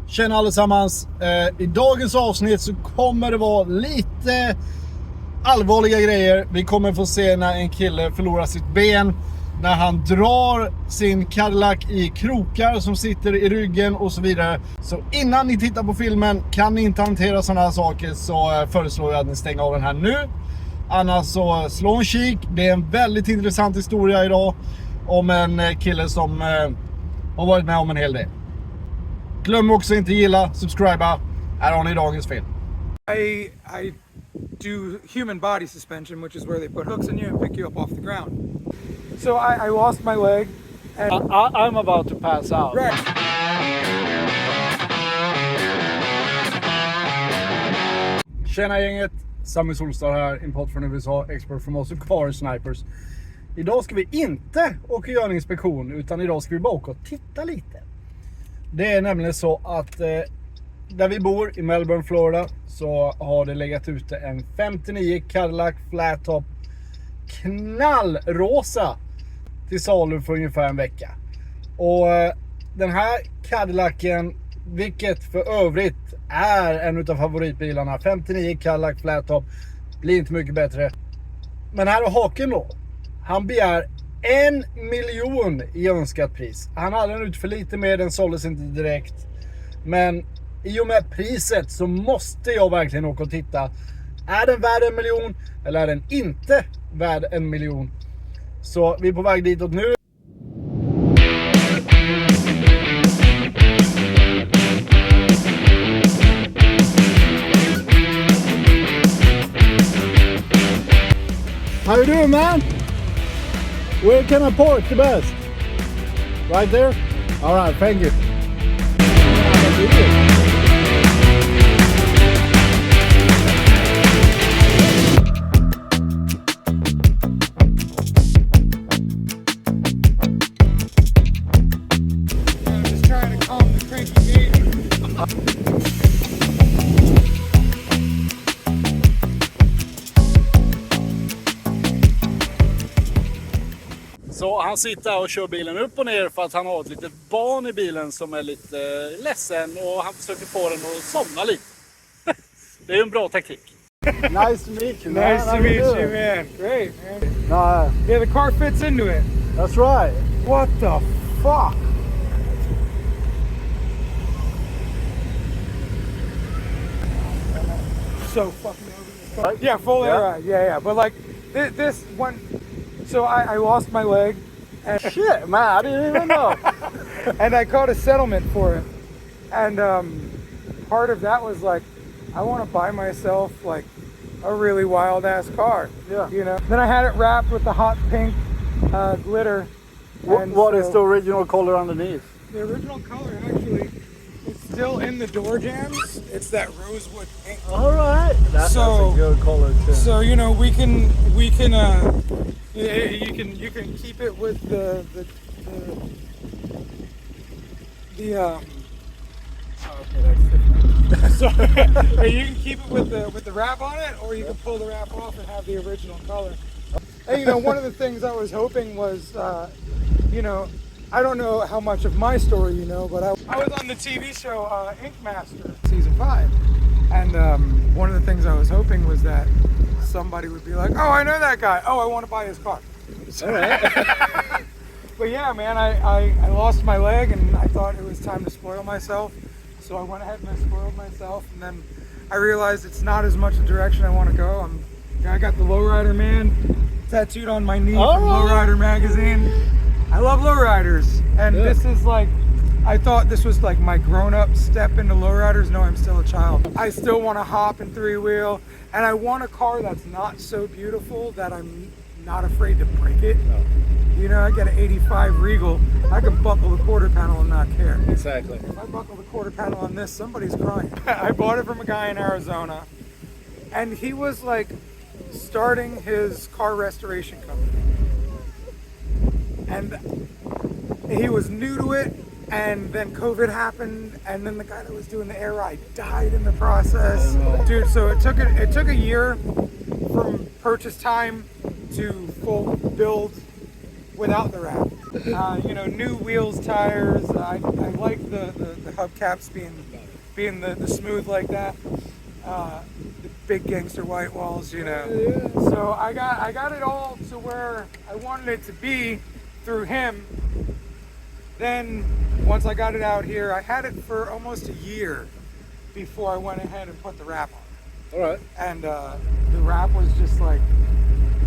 Tjena allesammans. I dagens avsnitt så kommer det vara lite allvarliga grejer. Vi kommer få se när en kille förlorar sitt ben, när han drar sin Cadillac i krokar som sitter i ryggen och så vidare. Så innan ni tittar på filmen, kan ni inte hantera sådana här saker, så föreslår jag att ni stänger av den här nu. Annars så slå en kik. Det är en väldigt intressant historia idag om en kille som har varit med om en hel del. Glöm också inte gilla, subscriba. Här har ni dagens film. I do human body suspension, which is where they put hooks in you and pick you up off the ground. So I lost my leg. And I'm about to pass out. right. Tjena gänget, Sammy Solstad här, import från USA, expert från oss och CarSnipers. Idag ska vi inte åka och göra en inspektion, utan idag ska vi bara åka och titta lite. Det är nämligen så att där vi bor i Melbourne, Florida, så har det legat ute en 59 Cadillac flattop knallrosa till salu för ungefär en vecka. Och den här Cadillacen, vilket för övrigt är en utav favoritbilarna, 59 Cadillac flattop, blir inte mycket bättre. Men här är haken då. Han begär 1 miljon i önskat pris. Han hade den ut för lite mer, den såldes inte direkt. Men i och med priset så måste jag verkligen åka och titta. Är den värd 1 miljon eller är den inte värd 1 miljon? Så vi är på väg ditåt nu. How you doing, man? Where can I park the best? Right there? All right, thank you. I'm just trying to calm the cranky gate. Så han sitter och kör bilen upp och ner för att han har ett litet barn i bilen som är lite ledsen, och han försöker få den att somna lite. Det är ju en bra taktik. Nice to meet you, man. Nice to meet you, man. Great, man. Nah, Yeah, the car fits into it. that's right. What the fuck? So fucking over. Right? Yeah, fully Yeah. right. Yeah. But like this one, so I lost my leg, and Shit, man, I didn't even know. and I caught a settlement for it, and part of that was like, I want to buy myself like a really wild ass car. Yeah. You know. Then I had it wrapped with the hot pink glitter. And What is so- the original color underneath? The original color actually is still in the door jambs. It's that rosewood pink. All right, that's So- a good color too. So you know we can you can keep it with the okay, that's different. So you can keep it with the wrap on it, or you can pull the wrap off and have the original color. And you know, one of the things I was hoping was you know, I don't know how much of my story you know, but I was on the TV show Ink Master season 5, and one of the things I was hoping was that somebody would be like, oh, I know that guy, oh, I want to buy his car. All right. But yeah, man, I lost my leg, and I thought it was time to spoil myself, so I went ahead and I spoiled myself, and then I realized it's not as much the direction I want to go. I got the Lowrider Man tattooed on my knee from Lowrider magazine. I love lowriders, and this is like, I thought this was like my grown-up step into lowriders. No, I'm still a child. I still want to hop and three-wheel, and I want a car that's not so beautiful that I'm not afraid to break it. You know, I got an 85 Regal. I can buckle the quarter panel and not care. Exactly. If I buckle the quarter panel on this, somebody's crying. I bought it from a guy in Arizona, and he was like starting his car restoration company. And he was new to it, and then COVID happened, and then the guy that was doing the air ride died in the process. Dude, so it took a year from purchase time to full build without the wrap. You know, new wheels, tires. I like the hubcaps being the smooth like that. The big gangster white walls, you know. So I got it all to where I wanted it to be through him. Then once I got it out here, I had it for almost a year before I went ahead and put the wrap on. All right. And the wrap was just like,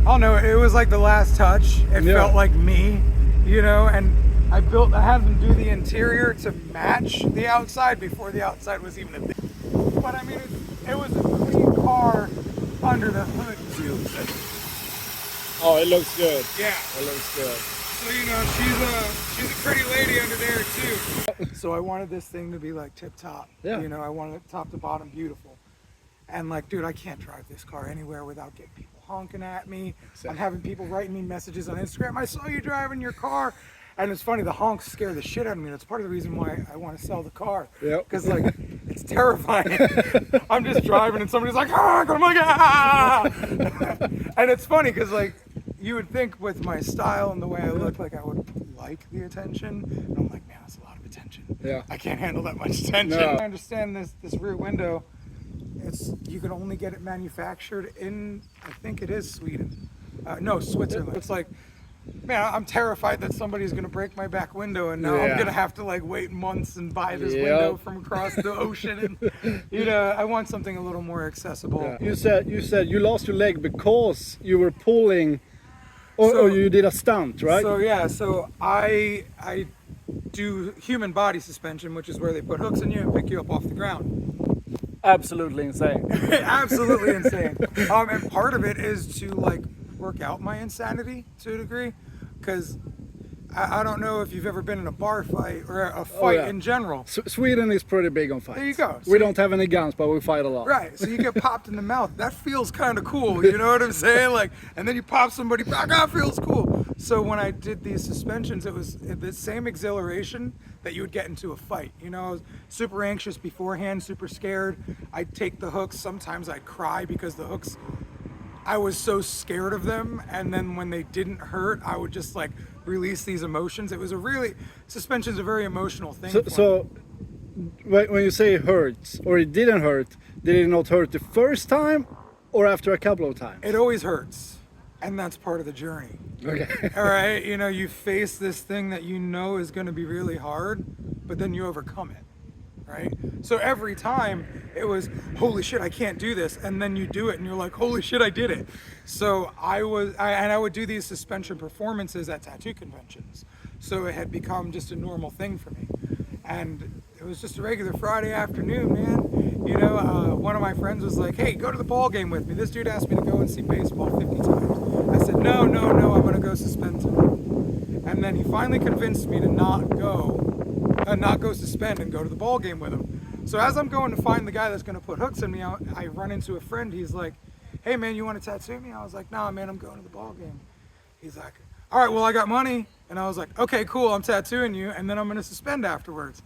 I don't know, it was like the last touch. It felt like me, you know, and I had them do the interior to match the outside before the outside was even a bit. But I mean, it was a clean car under the hood too. Oh, it looks good. Yeah. It looks good. So, you know, she's a pretty lady under there too. So I wanted this thing to be like tip top. Yeah. You know, I wanted it top to bottom beautiful. And like, dude, I can't drive this car anywhere without getting people honking at me. Exactly. I'm having people writing me messages on Instagram. I saw you driving your car. And it's funny, the honks scare the shit out of me. That's part of the reason why I want to sell the car. Yep. Because like, it's terrifying. I'm just driving and somebody's like, ah, I'm like, ah. And it's funny because like, you would think with my style and the way I look, like I would like the attention. And I'm like, man, that's a lot of attention. Yeah. I can't handle that much attention. No. I understand this rear window, you can only get it manufactured in, I think it is Sweden. No, Switzerland. It's like, man, I'm terrified that somebody's gonna break my back window, and now I'm gonna have to like wait months and buy this window from across the ocean. And you know, I want something a little more accessible. Yeah. You said you lost your leg because you were pulling, or you did a stunt, right? So yeah, so I do human body suspension, which is where they put hooks in you and pick you up off the ground. Absolutely insane. Absolutely insane. And part of it is to like work out my insanity to a degree, because I don't know if you've ever been in a bar fight or a fight in general. Sweden is pretty big on fights. There you go. We don't have any guns, but we fight a lot. Right, so you get popped in the mouth. That feels kind of cool, you know what I'm saying? Like, and then you pop somebody back, that feels cool. So when I did these suspensions, it was the same exhilaration that you would get into a fight. You know, I was super anxious beforehand, super scared. I'd take the hooks. Sometimes I'd cry because the hooks, I was so scared of them, and then when they didn't hurt, I would just like release these emotions. It was suspension's a very emotional thing. So when you say it hurts or it didn't hurt, did it not hurt the first time or after a couple of times? It always hurts, and that's part of the journey. Okay. All right, you know, you face this thing that you know is going to be really hard, but then you overcome it. Right? So every time it was, holy shit, I can't do this. And then you do it and you're like, holy shit, I did it. So I would do these suspension performances at tattoo conventions. So it had become just a normal thing for me. And it was just a regular Friday afternoon, man. You know, one of my friends was like, hey, go to the ball game with me. This dude asked me to go and see baseball 50 times. I said, no, I'm going to go suspend tonight. And then he finally convinced me to not go suspend and go to the ball game with him. So as I'm going to find the guy that's going to put hooks in me, I run into a friend. He's like, hey man, you want to tattoo me? I was like, nah man, I'm going to the ball game. He's like, all right, well I got money. And I was like, okay, cool, I'm tattooing you, and then I'm going to suspend afterwards.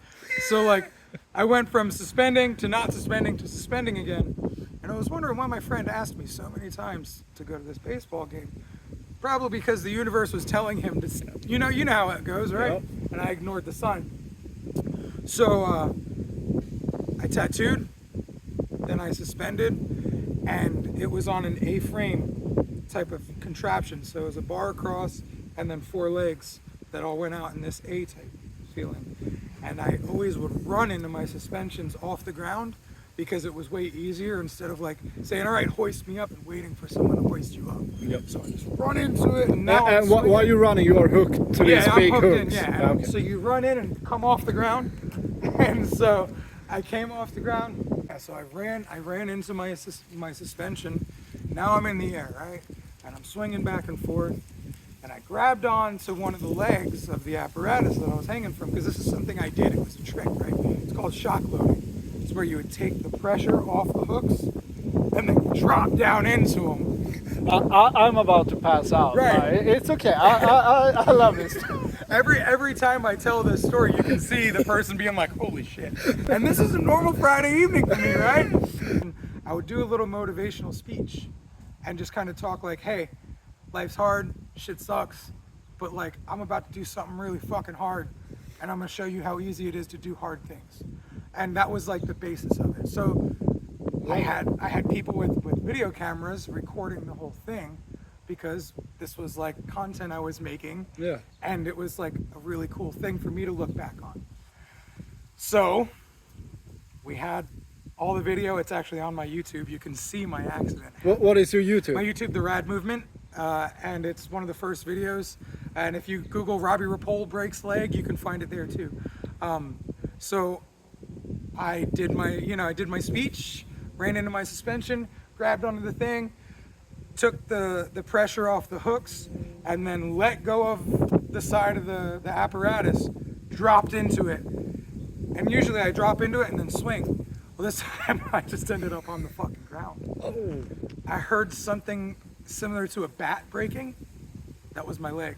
So like, I went from suspending to not suspending to suspending again. And I was wondering why my friend asked me so many times to go to this baseball game. Probably because the universe was telling him to, you know how it goes, right? Yep. And I ignored the sign. So I tattooed, then I suspended, and it was on an A-frame type of contraption. So it was a bar across and then 4 legs that all went out in this A-type feeling. And I always would run into my suspensions off the ground because it was way easier instead of like saying, all right, hoist me up and waiting for someone to hoist you up. Yep. So I just run into it, and now and while you're running, you are hooked to these big hooks. Okay. So you run in and come off the ground. And so I came off the ground. So I ran into my suspension. Now I'm in the air, right? And I'm swinging back and forth. And I grabbed on to one of the legs of the apparatus that I was hanging from, because this is something I did. It was a trick, right? It's called shock loading. It's where you would take the pressure off the hooks and then drop down into them. I'm about to pass out. Right. It's okay. I love this. Every time I tell this story, you can see the person being like, holy shit. And this is a normal Friday evening for me, right? And I would do a little motivational speech and just kind of talk like, hey, life's hard, shit sucks, but like I'm about to do something really fucking hard, and I'm gonna show you how easy it is to do hard things. And that was like the basis of it. So I had people with video cameras recording the whole thing, because this was like content I was making. Yeah. And it was like a really cool thing for me to look back on. So we had all the video. It's actually on my YouTube. You can see my accident. What is your YouTube? My YouTube, The Rad Movement, and it's one of the first videos. And if you Google Robbie Ripoll breaks leg, you can find it there too. So I did my speech, ran into my suspension, grabbed onto the thing, took the pressure off the hooks, and then let go of the side of the apparatus, dropped into it. And usually I drop into it and then swing. Well, this time I just ended up on the fucking ground. Oh. I heard something similar to a bat breaking. That was my leg.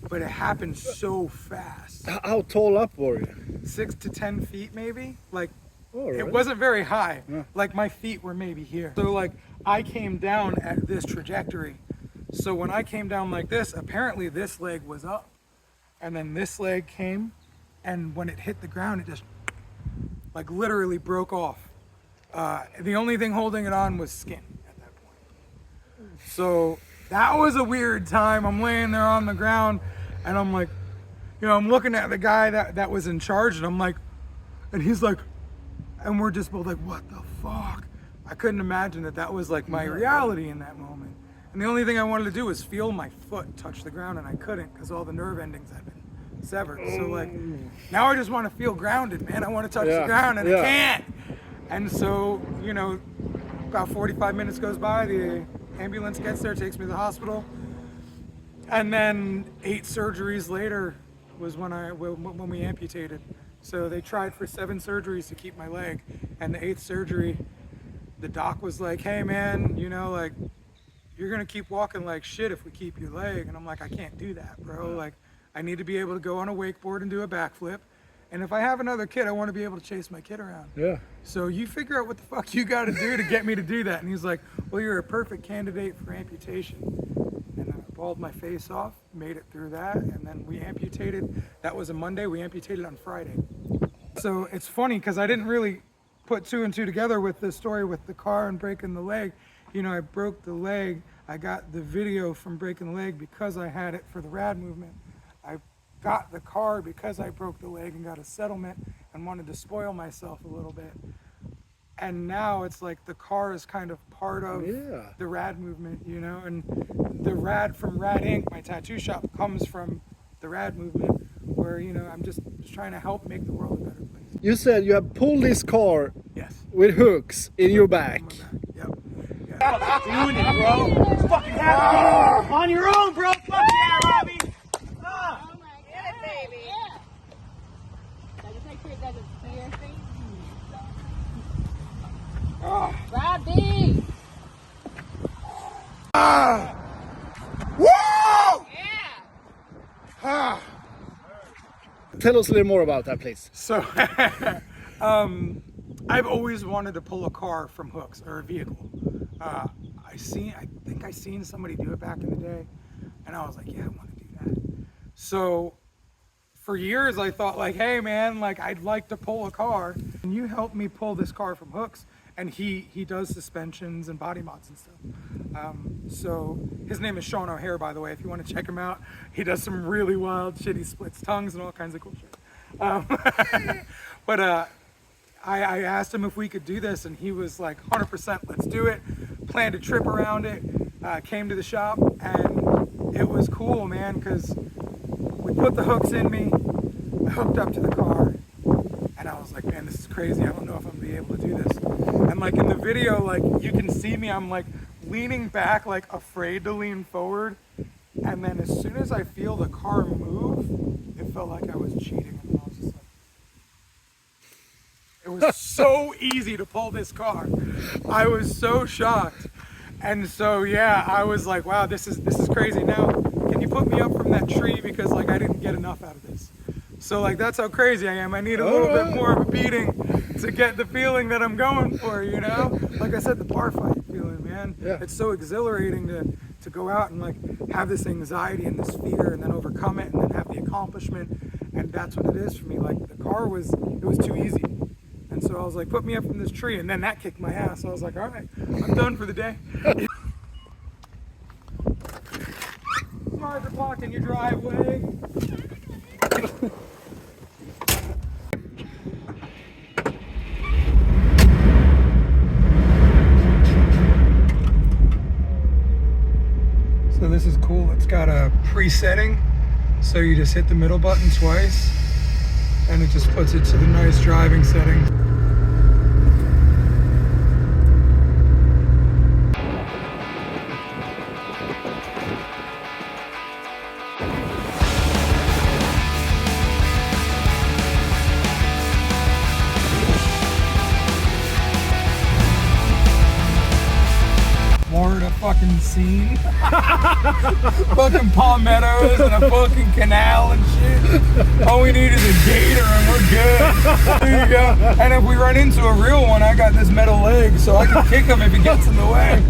But it happened so fast. How tall up were you? 6 to 10 feet maybe. Like, Oh, really? it wasn't very high. Yeah. Like my feet were maybe here. So like I came down at this trajectory. So when I came down like this, apparently this leg was up. And then this leg came, and when it hit the ground, it just like literally broke off. The only thing holding it on was skin at that point. So that was a weird time. I'm laying there on the ground, and I'm like, I'm looking at the guy that was in charge, and I'm like, and he's like, and we're just both like, what the fuck? I couldn't imagine that was like my reality in that moment. And the only thing I wanted to do was feel my foot touch the ground, and I couldn't because all the nerve endings had been severed. So like, now I just want to feel grounded, man. I want to touch the ground, and I can't. And so, about 45 minutes goes by, the ambulance gets there, takes me to the hospital. And then 8 surgeries later was when we amputated. So they tried for 7 surgeries to keep my leg. And the 8th surgery, the doc was like, hey man, like, you're gonna keep walking like shit if we keep your leg. And I'm like, I can't do that, bro. Like, I need to be able to go on a wakeboard and do a backflip. And if I have another kid, I want to be able to chase my kid around. Yeah. So you figure out what the fuck you got to do to get me to do that. And he's like, well, you're a perfect candidate for amputation. And I balled my face off, made it through that, and then we amputated. That was a Monday. We amputated on Friday. So it's funny because I didn't really put 2 and 2 together with the story with the car and breaking the leg. I broke the leg. I got the video from breaking the leg because I had it for the Rad Movement. I got the car because I broke the leg and got a settlement and wanted to spoil myself a little bit. And now it's like the car is kind of part of the Rad Movement, and the Rad from Rad Inc., my tattoo shop, comes from the Rad Movement, where, I'm just trying to help make the world a better place. You said you have pulled this car with hooks in your back. Yep. Stop doing it, bro. It's fucking happening. On your own, bro. Fuck yeah, Robbie. Robbie! Woo! Yeah! Tell us a little more about that, please. So, I've always wanted to pull a car from hooks, or a vehicle. I think I seen somebody do it back in the day, and I was like, yeah, I want to do that. So for years I thought like, hey man, like I'd like to pull a car. And you helped me pull this car from hooks, and he does suspensions and body mods and stuff. So his name is Sean O'Hare, by the way, if you want to check him out. He does some really wild shit. He splits tongues and all kinds of cool shit. But I asked him if we could do this, and he was like, 100%, let's do it. Planned a trip around it, came to the shop, and it was cool, man, because we put the hooks in me, I hooked up to the car, and I was like, man, this is crazy. I don't know if I'm gonna be able to do this. And like in the video, like you can see me, I'm like leaning back, like afraid to lean forward. And then as soon as I feel the car move, it felt like I was cheating. And I was just like, it was so easy to pull this car. I was so shocked. And so, yeah, I was like, wow, this is crazy. Now, can you put me up from that tree? Because like I didn't get enough out of this. So like that's how crazy I am. I need a little bit more of a beating to get the feeling that I'm going for, you know? Like I said, the bar fight feeling, man. Yeah. It's so exhilarating to go out and like have this anxiety and this fear and then overcome it and then have the accomplishment. And that's what it is for me. Like the car was too easy. And so I was like, put me up from this tree, and then that kicked my ass. So I was like, all right, I'm done for the day. Cars are blocking your driveway. So this is cool. It's got a presetting. So you just hit the middle button twice, and it just puts it to the nice driving setting. Florida fucking scene. Fucking palmettos and a fucking canal and shit. All we need is a gator and we're good. There you go. And if we run into a real one, I got this metal leg, so I can kick him if he gets in the way.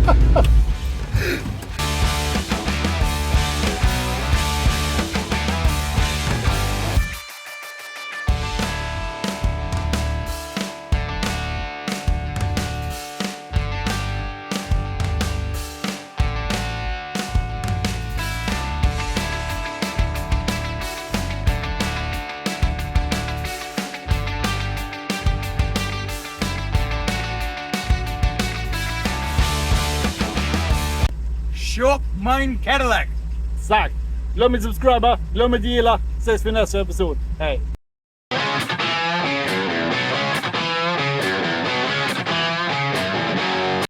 Shop mein Cadillac. Exakt. Glöm inte subscriba, glöm inte gilla. Ses vi i nästa episod. Hej.